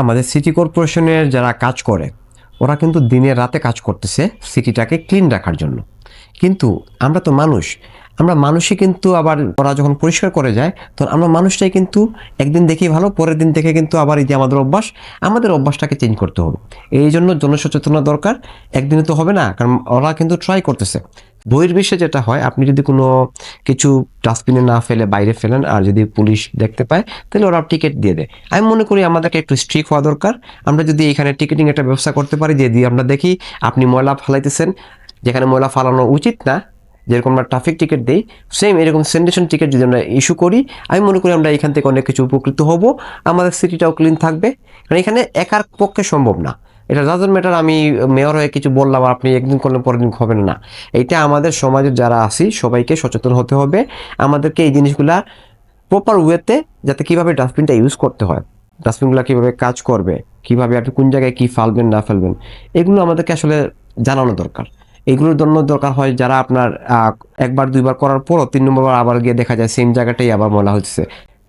আমাদের সিটি কর্পোরেশনের যারা কাজ করে ওরা কিন্তু দিনে রাতে কাজ করতেছে সিটিটাকে ক্লিন রাখার জন্য। কিন্তু আমরা তো মানুষ, আমরা মানুষই কিন্তু আবার ওরা যখন পরিষ্কার করে যায় তখন আমরা মানুষটাই কিন্তু একদিন দেখি ভালো, পরের দিন দেখে কিন্তু আবার এই যে আমাদের অভ্যাস, আমাদের অভ্যাসটাকে চেঞ্জ করতে হবে। এই জন্য জনসচেতনতা দরকার। একদিনে তো হবে না, কারণ ওরা কিন্তু ট্রাই করতেছে। বহির্বিশ্বে যেটা হয়, আপনি যদি কোনো কিছু ডাস্টবিনে না ফেলে বাইরে ফেলেন আর যদি পুলিশ দেখতে পায় তাহলে ওরা টিকিট দিয়ে দেয়। আমি মনে করি আমাদেরকে একটু স্ট্রিক্ট হওয়া দরকার। আমরা যদি এখানে টিকিটিং একটা ব্যবস্থা করতে পারি, যে দিয়ে আমরা দেখি আপনি ময়লা ফালাইতেছেন যেখানে ময়লা ফালানো উচিত না, যেরকম আমরা ট্রাফিক টিকিট দিই, সেম এরকম স্যানিটেশন টিকিট যদি আমরা ইস্যু করি, আমি মনে করি আমরা এখান থেকে অনেক কিছু উপকৃত হব। আমাদের সিটিটাও ক্লিন থাকবে, কারণ এখানে একার পক্ষে সম্ভব না। এটা ডাজন্ট ম্যাটার আমি মেয়র হয়ে কিছু বললাম আর আপনি একদিন করলেন পরের দিন হবেন না। এটা আমাদের সমাজের যারা আছি সবাইকে সচেতন হতে হবে। আমাদেরকে এই জিনিসগুলা প্রপার ওয়েতে, যাতে কীভাবে ডাস্টবিনটা ইউজ করতে হয়, ডাস্টবিনগুলো কীভাবে কাজ করবে, কীভাবে আপনি কোন জায়গায় কী ফেলবেন না ফেলবেন, এগুলো আমাদেরকে আসলে জানানো দরকার। এগুলোর জন্য দরকার হয় যারা আপনার একবার দুইবার করার পরও 3 নম্বর আবার গিয়ে দেখা যায় সেম জায়গাটাই আবার ময়লা হচ্ছে।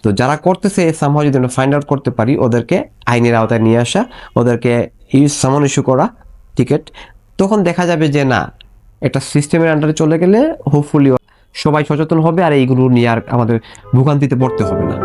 তো যারা করতেছে সামহাও যদি আমরা ফাইন্ড আউট করতে পারি, ওদেরকে আইনের আওতায় নিয়ে আসা, ওদেরকে সামন ইস্যু করা টিকিট, তখন দেখা যাবে যে না, একটা সিস্টেমের আন্ডারে চলে গেলে হোপফুলি সবাই সচেতন হবে আর এইগুলো নিয়ে আর আমাদের ভোগান্তিতে পড়তে হবে না।